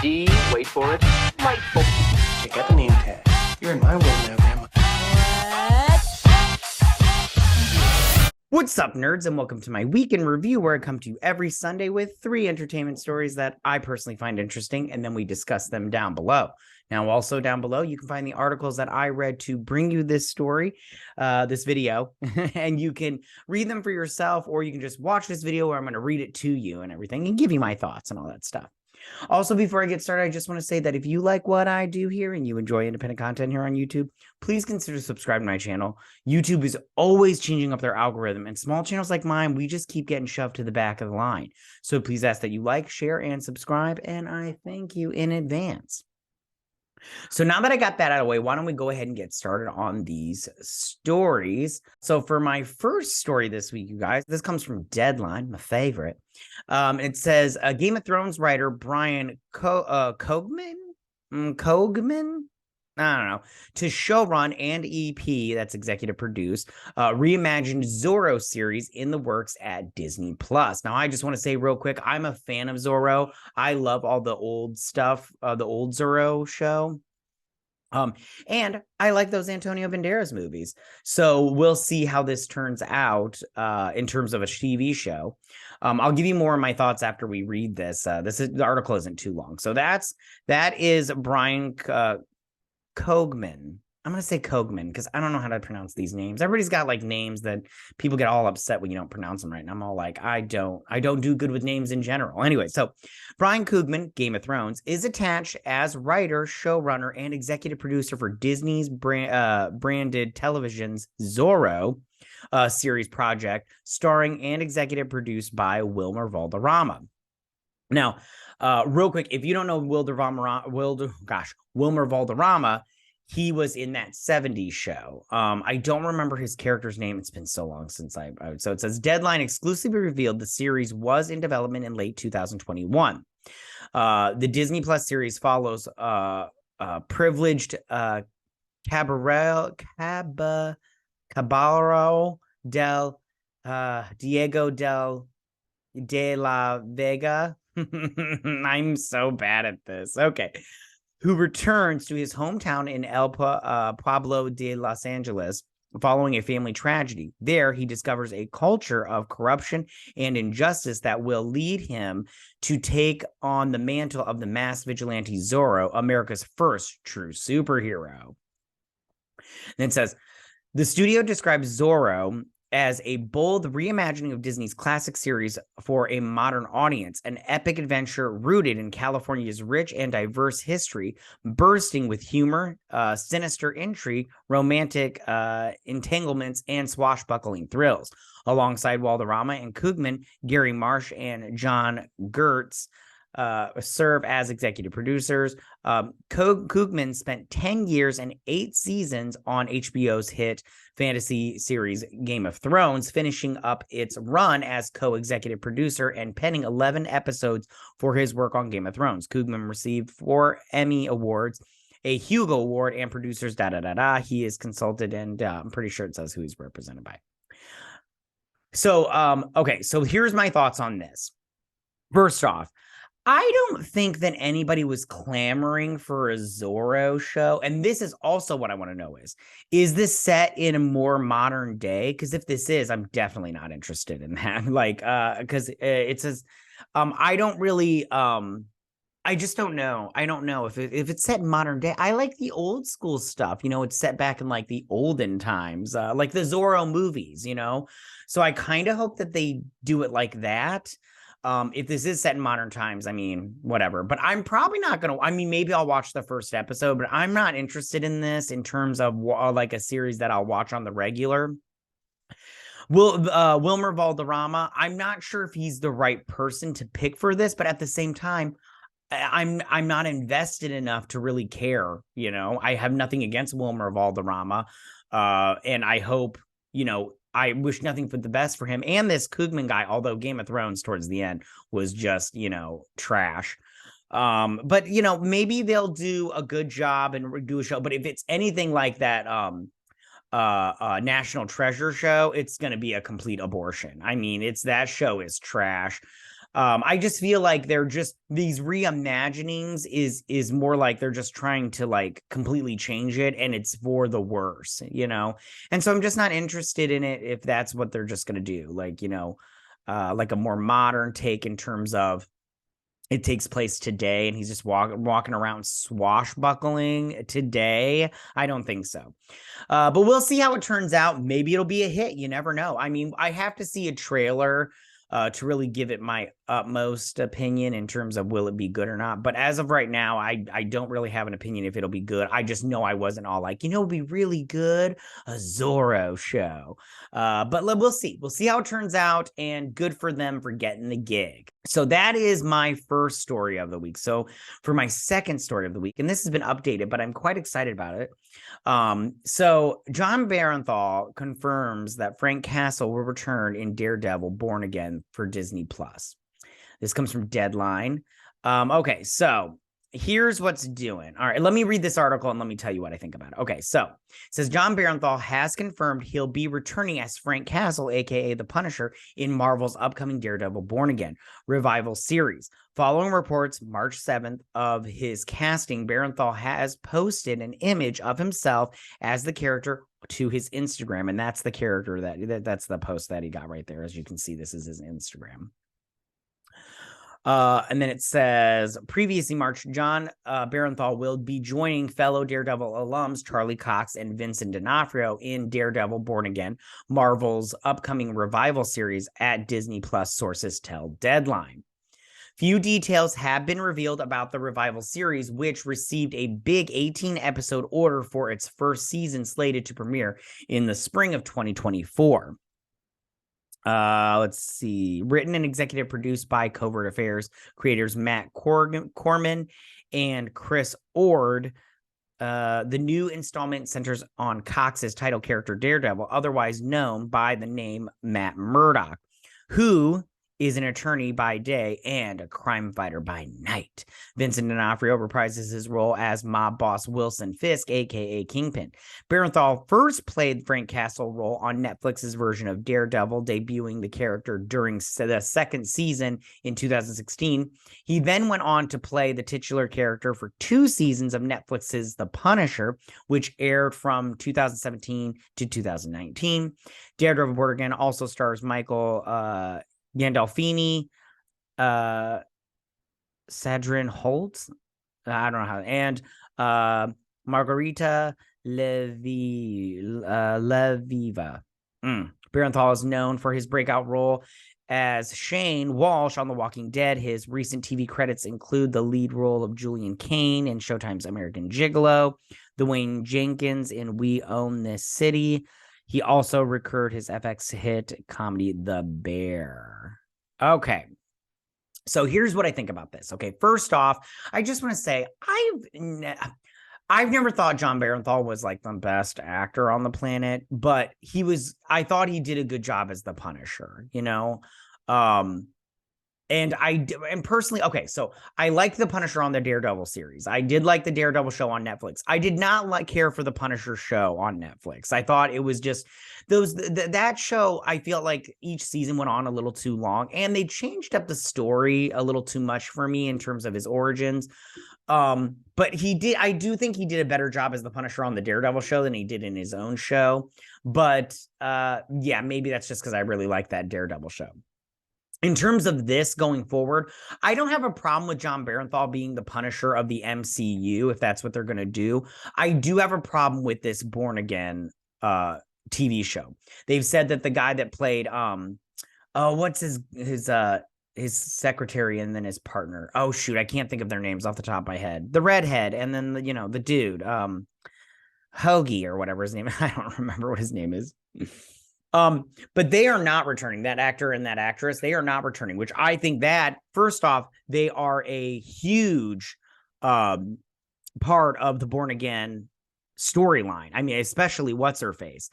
D, wait for it, delightful. Check out the name tag. You're in my world now, Grandma. What's up, nerds, and welcome to my week in review, where I come to you every Sunday with 3 entertainment stories that I personally find interesting, and then we discuss them down below. Now, also down below, you can find the articles that I read to bring you this story, this video, and you can read them for yourself, or you can just watch this video where I'm going to read it to you and everything and give you my thoughts and all that stuff. Also, before I get started, I just want to say that if you like what I do here and you enjoy independent content here on YouTube, please consider subscribing to my channel. YouTube is always changing up their algorithm, and small channels like mine, we just keep getting shoved to the back of the line. So please ask that you like, share, and subscribe, and I thank you in advance. So now that I got that out of the way, why don't we go ahead and get started on these stories? So for my first story this week, you guys, this comes from Deadline, my favorite. It says Game of Thrones writer Bryan Cogman? Cogman? I don't know, to showrun and EP, that's executive produce, Reimagined Zorro series in the works at Disney Plus. Now, I just want to say real quick, I'm a fan of Zorro. I love all the old stuff, the old Zorro show. And I like those Antonio Banderas movies. So we'll see how this turns out in terms of a TV show. I'll give you more of my thoughts after we read this. The article isn't too long. So that is Bryan Cogman. I'm going to say Cogman because I don't know how to pronounce these names. Everybody's got like names that people get all upset when you don't pronounce them right. And I'm all like, I don't do good with names in general. Anyway, so Bryan Cogman, Game of Thrones, is attached as writer, showrunner, and executive producer for Disney's branded television's Zorro series project, starring and executive produced by Wilmer Valderrama. Now, real quick, if you don't know Wilmer Valderrama, he was in that 70s show. I don't remember his character's name. It's been so long since so it says Deadline exclusively revealed the series was in development in late 2021. The Disney Plus series follows privileged Caballero del Diego de la Vega. I'm so bad at this. Okay. Who returns to his hometown in El Pueblo de Los Angeles following a family tragedy. There, he discovers a culture of corruption and injustice that will lead him to take on the mantle of the masked vigilante Zorro, America's first true superhero. And it says, the studio describes Zorro as a bold reimagining of Disney's classic series for a modern audience, an epic adventure rooted in California's rich and diverse history, bursting with humor, sinister intrigue, romantic entanglements, and swashbuckling thrills. Alongside Valderrama and Cogman, Gary Marsh and John Gertz serve as executive producers. Cogman spent 10 years and 8 seasons on HBO's hit fantasy series Game of Thrones, finishing up its run as co-executive producer and penning 11 episodes for his work on Game of Thrones. Cogman received 4 Emmy Awards, a Hugo Award, and producers He is consulted, and I'm pretty sure it says who he's represented by. So, okay, so here's my thoughts on this. First off, I don't think that anybody was clamoring for a Zorro show. And this is also what I want to know is this set in a more modern day? Because if this is, I'm definitely not interested in that. Like, because it says, I don't really, I just don't know. I don't know if it's set in modern day. I like the old school stuff. You know, it's set back in like the olden times, like the Zorro movies, you know? So I kind of hope that they do it like that. If this is set in modern times, I mean, whatever. But I'm probably not going to, I mean, maybe I'll watch the first episode, but I'm not interested in this in terms of like a series that I'll watch on the regular. Wilmer Valderrama, I'm not sure if he's the right person to pick for this, but at the same time, I'm not invested enough to really care. You know, I have nothing against Wilmer Valderrama. And I hope, you know, I wish nothing but the best for him and this Cogman guy, although Game of Thrones towards the end was just, you know, trash. But, you know, maybe they'll do a good job and do a show. But if it's anything like that National Treasure show, it's going to be a complete abortion. I mean, that show is trash. I just feel like they're just these reimaginings is more like they're just trying to like completely change it, and it's for the worse, you know. And so I'm just not interested in it if that's what they're just gonna do, like, you know, like a more modern take in terms of it takes place today and he's just walking around swashbuckling today. I don't think so. But we'll see how it turns out. Maybe it'll be a hit. You never know. I mean, I have to see a trailer to really give it my utmost opinion in terms of will it be good or not. But as of right now, I don't really have an opinion if it'll be good. I just know I wasn't all like, you know, it'll be really good, a Zorro show. But we'll see. We'll see how it turns out, and good for them for getting the gig. So that is my first story of the week. So for my second story of the week, and this has been updated, but I'm quite excited about it. So Jon Bernthal confirms that Frank Castle will return in Daredevil Born Again for Disney Plus. This comes from Deadline. Okay, so here's what's doing. All right, let me read this article and let me tell you what I think about it. Okay, so it says Jon Bernthal has confirmed he'll be returning as Frank Castle, aka the Punisher, in Marvel's upcoming Daredevil Born Again revival series. Following reports March 7th of his casting, Bernthal has posted an image of himself as the character to his Instagram, and that's the character that's the post that he got right there. As you can see, this is his Instagram. And then it says, previously March, Jon Bernthal will be joining fellow Daredevil alums Charlie Cox and Vincent D'Onofrio in Daredevil Born Again, Marvel's upcoming revival series at Disney Plus, sources tell Deadline. Few details have been revealed about the revival series, which received a big 18-episode order for its first season, slated to premiere in the spring of 2024. Let's see. Written and executive produced by Covert Affairs creators Matt Corman and Chris Ord. The new installment centers on Cox's title character Daredevil, otherwise known by the name Matt Murdock, who is an attorney by day and a crime fighter by night. Vincent D'Onofrio reprises his role as mob boss Wilson Fisk, aka Kingpin. Bernthal first played Frank Castle role on Netflix's version of Daredevil, debuting the character during the second season in 2016. He then went on to play the titular character for 2 seasons of Netflix's The Punisher, which aired from 2017 to 2019. Daredevil Born Again also stars Michael Gandolfini, Sadrin Holt, I don't know how, and Margarita Leviva. Bernthal is known for his breakout role as Shane Walsh on The Walking Dead. His recent TV credits include the lead role of Julian Kane in Showtime's American Gigolo, Dwayne Jenkins in We Own This City. He also recurred his FX hit comedy The Bear. Okay. So here's what I think about this. Okay, first off, I just want to say I've never thought Jon Bernthal was like the best actor on the planet, but I thought he did a good job as the Punisher, you know? And personally, okay, so I liked the Punisher on the Daredevil series. I did like the Daredevil show on Netflix. I did not care for the Punisher show on Netflix. I thought it was just that show. I feel like each season went on a little too long, and they changed up the story a little too much for me in terms of his origins. But I do think he did a better job as the Punisher on the Daredevil show than he did in his own show. But yeah, maybe that's just because I really like that Daredevil show. In terms of this going forward, I don't have a problem with Jon Bernthal being the Punisher of the MCU, if that's what they're going to do. I do have a problem with this Born Again TV show. They've said that the guy that played what's his secretary and then his partner. Oh shoot, I can't think of their names off the top of my head. The redhead and then the dude, Hoagie or whatever his name is. I don't remember what his name is. But they are not returning. That actor and that actress, they are not returning, which I think that, first off, they are a huge part of the Born Again storyline. I mean, especially what's her face.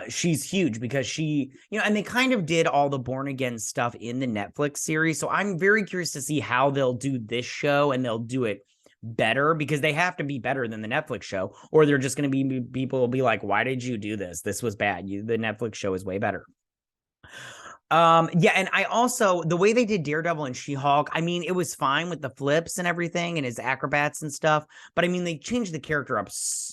She's huge because she, and they kind of did all the Born Again stuff in the Netflix series. So I'm very curious to see how they'll do this show, and they'll do it better, because they have to be better than the Netflix show, or they're just going to be, people will be like, why did you do this? This was bad. The Netflix show is way better. Yeah, and I also the way they did Daredevil and She-Hulk, I mean, it was fine with the flips and everything and his acrobats and stuff, but I mean, they changed the character up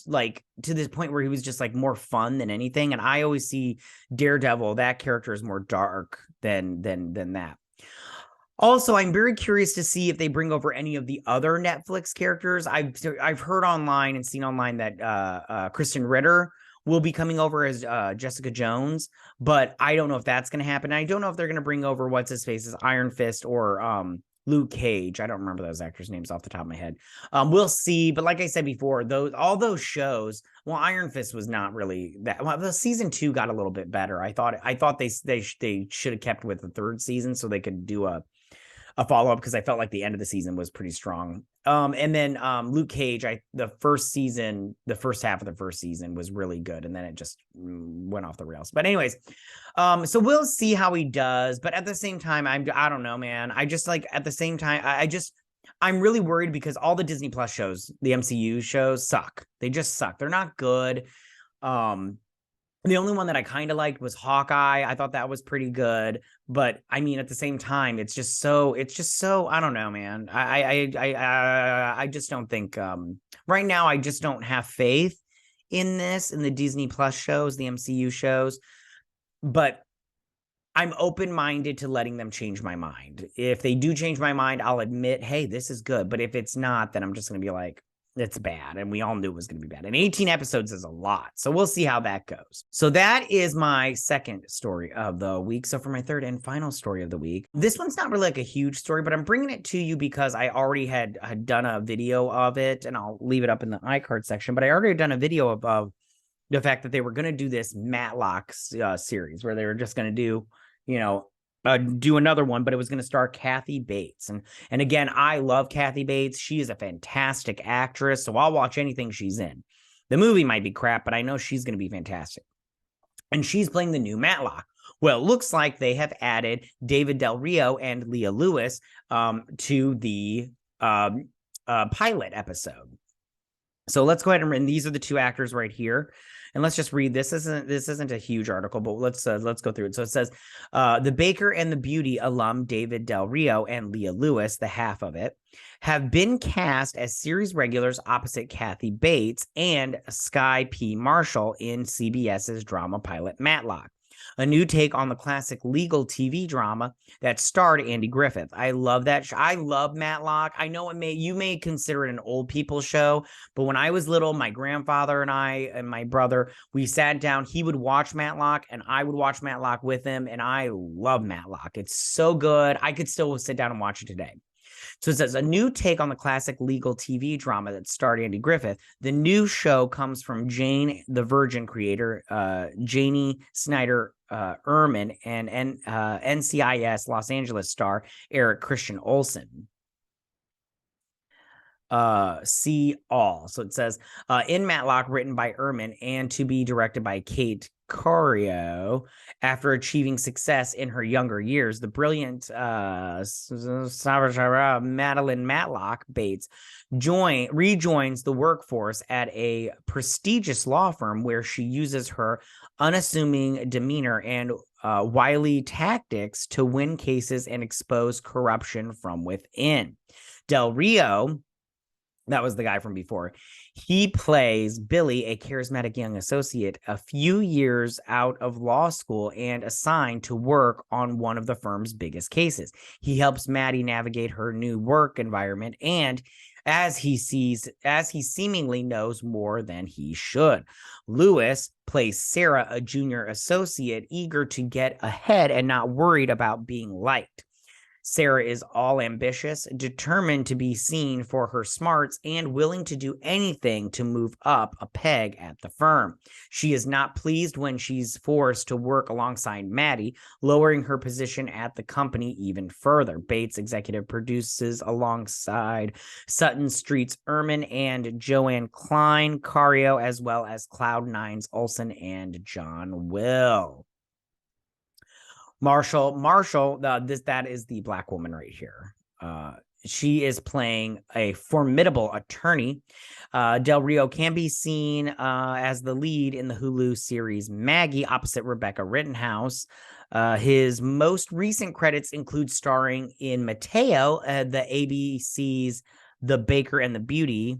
like to this point where he was just like more fun than anything. And I always see Daredevil, that character is more dark than that. Also, I'm very curious to see if they bring over any of the other Netflix characters. I've heard online and seen online that Kristen Ritter will be coming over as Jessica Jones, but I don't know if that's going to happen. I don't know if they're going to bring over what's his face as Iron Fist or Luke Cage. I don't remember those actors' names off the top of my head. We'll see. But like I said before, all those shows. Well, Iron Fist was not really that. Well, the season 2 got a little bit better. I thought they should have kept with the 3rd season so they could do a follow-up, because I felt like the end of the season was pretty strong. And then Luke Cage, the first half of the first season was really good, and then it just went off the rails. But anyways, so we'll see how he does. But at the same time, I don't know, man. I just like at the same time, I'm really worried because all the Disney Plus shows, the MCU shows, suck. They just suck. They're not good. The only one that I kind of liked was Hawkeye. I thought that was pretty good, but I mean, at the same time, it's just so. I don't know, man. I just don't think. Right now, I just don't have faith in the Disney Plus shows, the MCU shows. But I'm open-minded to letting them change my mind. If they do change my mind, I'll admit, hey, this is good. But if it's not, then I'm just going to be like, it's bad. And we all knew it was going to be bad. And 18 episodes is a lot. So we'll see how that goes. So that is my second story of the week. So for my third and final story of the week, this one's not really like a huge story, but I'm bringing it to you because I already had done a video of it, and I'll leave it up in the iCard section. But I already done a video of the fact that they were going to do this Matlock series where they were just going to do, do another one, but it was going to star Kathy Bates. And again, I love Kathy Bates. She is a fantastic actress, so I'll watch anything she's in. The movie might be crap, but I know she's going to be fantastic. And she's playing the new Matlock. Well, it looks like they have added David Del Rio and Leah Lewis to the pilot episode. So let's go ahead and these are the two actors right here. And let's just read this. This isn't a huge article, but let's go through it. So it says, the Baker and the Beauty alum David Del Rio and Leah Lewis, the half of it, have been cast as series regulars opposite Kathy Bates and Skye P. Marshall in CBS's drama pilot Matlock, a new take on the classic legal TV drama that starred Andy Griffith. I love that. I love Matlock. I know you may consider it an old people show, but when I was little, my grandfather and I and my brother, we sat down. He would watch Matlock, and I would watch Matlock with him, and I love Matlock. It's so good. I could still sit down and watch it today. So it says, a new take on the classic legal TV drama that starred Andy Griffith. The new show comes from Jane the Virgin creator, Janie Snyder Ehrman, and NCIS Los Angeles star Eric Christian Olsen. See all. So it says, in Matlock, written by Ehrman and to be directed by Kate Corio. After achieving success in her younger years, the brilliant Madeline Matlock Bates rejoins the workforce at a prestigious law firm where she uses her unassuming demeanor and wily tactics to win cases and expose corruption from within. Del Rio, that was the guy from before, he plays Billy, a charismatic young associate, a few years out of law school and assigned to work on one of the firm's biggest cases. He helps Maddie navigate her new work environment, and as he seemingly knows more than he should. Lewis plays Sarah, a junior associate, eager to get ahead and not worried about being liked. Sarah is all ambitious, determined to be seen for her smarts, and willing to do anything to move up a peg at the firm. She is not pleased when she's forced to work alongside Maddie, lowering her position at the company even further. Bates executive produces alongside Sutton Street's Ehrman and Joanne Klein Cario, as well as Cloud9's Olsen and John Will. Marshall, that is the black woman right here. She is playing a formidable attorney. Del Rio can be seen as the lead in the Hulu series Maggie, opposite Rebecca Rittenhouse. His most recent credits include starring in Mateo, the ABC's The Baker and the Beauty.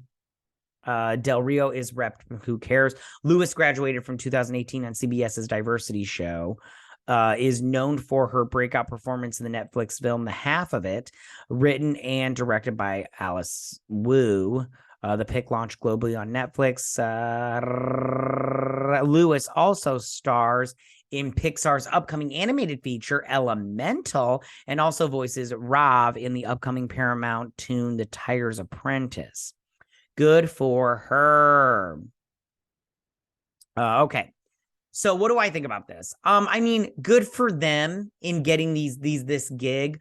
Del Rio is rep. Who cares? Lewis graduated from 2018 on CBS's Diversity show. Is known for her breakout performance in the Netflix film The Half of It, written and directed by Alice Wu. The pick launched globally on Netflix. Lewis also stars in Pixar's upcoming animated feature, Elemental, and also voices Rav in the upcoming Paramount tune, The Tiger's Apprentice. Good for her. Okay. So what do I think about this? I mean, good for them in getting this gig.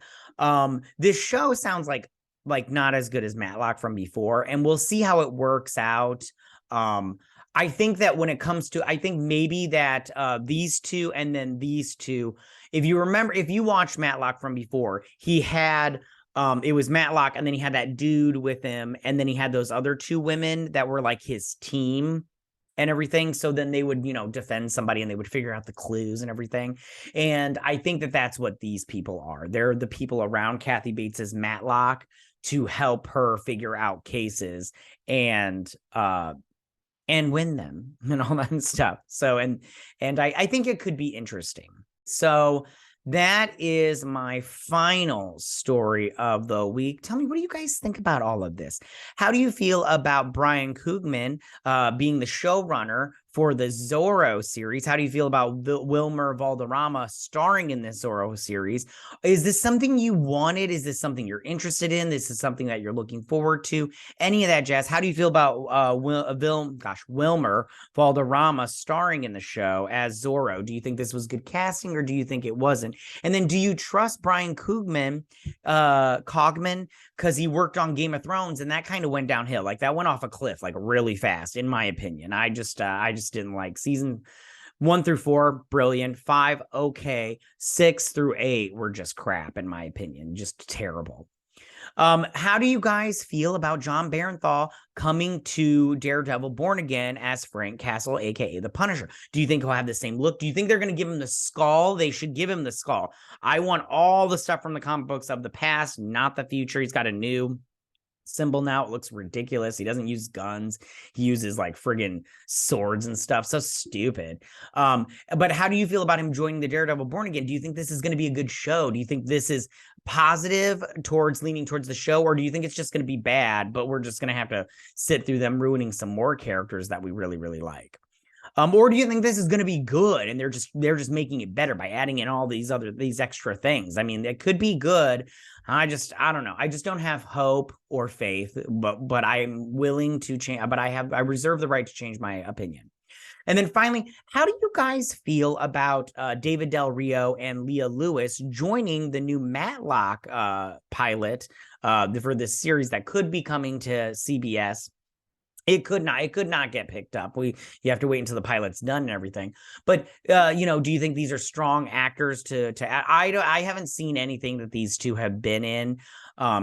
This show sounds like not as good as Matlock from before, and we'll see how it works out. I think that when it comes to, I think maybe that these two and then these two, if you remember, if you watched Matlock from before, he had it was Matlock, and then he had that dude with him, and then he had those other two women that were like his team and everything. So then they would, defend somebody, and they would figure out the clues and everything. And I think that that's what these people are. They're the people around Kathy Bates's Matlock to help her figure out cases and win them and all that stuff. So, and I think it could be interesting. So that is my final story of the week. Tell me, what do you guys think about all of this? How do you feel about Bryan Cogman being the showrunner for the Zorro series? How do you feel about Wilmer Valderrama starring in this Zorro series? Is this something you wanted? Is this something you're interested in? This is something that you're looking forward to? Any of that jazz? How do you feel about Wilmer Valderrama starring in the show as Zorro? Do you think this was good casting, or do you think it wasn't? And then, do you trust Bryan Cogman, because he worked on Game of Thrones, and that kind of went downhill. Like, that went off a cliff, like, really fast, in my opinion. I just didn't like season 1 through 4, brilliant. 5, okay. 6 through 8 were just crap, in my opinion. Just terrible. How do you guys feel about Jon Bernthal coming to Daredevil Born Again as Frank Castle, aka the Punisher? Do you think he'll have the same look? Do you think they're going to give him the skull? They should give him the skull. I want all the stuff from the comic books of the past, not the future. He's got a new symbol now. It looks ridiculous. He doesn't use guns. He uses like friggin' swords and stuff. So stupid. But how do you feel about him joining the Daredevil Born Again? Do you think this is going to be a good show? Do you think this is positive leaning towards the show, or do you think it's just going to be bad, but we're just going to have to sit through them ruining some more characters that we really, really like? Or do you think this is going to be good, and they're just making it better by adding in all these extra things? I mean, it could be good. I don't know. I just don't have hope or faith, but I'm willing to change. But I reserve the right to change my opinion. And then finally, how do you guys feel about David Del Rio and Leah Lewis joining the new Matlock pilot for this series that could be coming to CBS? It could not get picked up. You have to wait until the pilot's done and everything. But do you think these are strong actors to add? I haven't seen anything that these two have been in.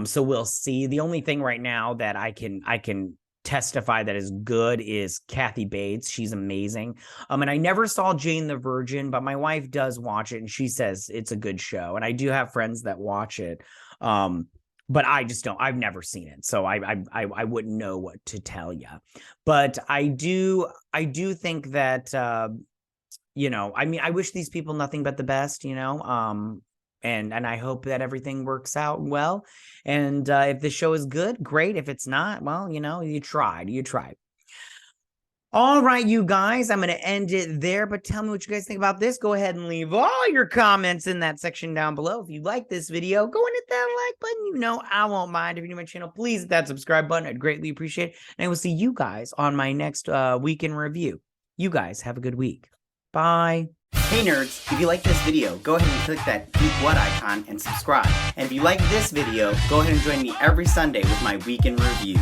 So we'll see. The only thing right now that I can testify that is good is Kathy Bates. She's amazing. And I never saw Jane the Virgin, but my wife does watch it, and she says it's a good show. And I do have friends that watch it. But I just don't. I've never seen it, so I wouldn't know what to tell you. But I do think that I mean, I wish these people nothing but the best, and I hope that everything works out well. And if the show is good, great. If it's not, well, you tried. All right, you guys, I'm going to end it there, but tell me what you guys think about this. Go ahead and leave all your comments in that section down below. If you like this video, go and hit that like button. I won't mind. If you're new to my channel, please hit that subscribe button. I'd greatly appreciate it. And I will see you guys on my next week in review. You guys have a good week. Bye. Hey nerds, if you like this video, go ahead and click that Geek What icon and subscribe. And if you like this video, go ahead and join me every Sunday with my Week in Review.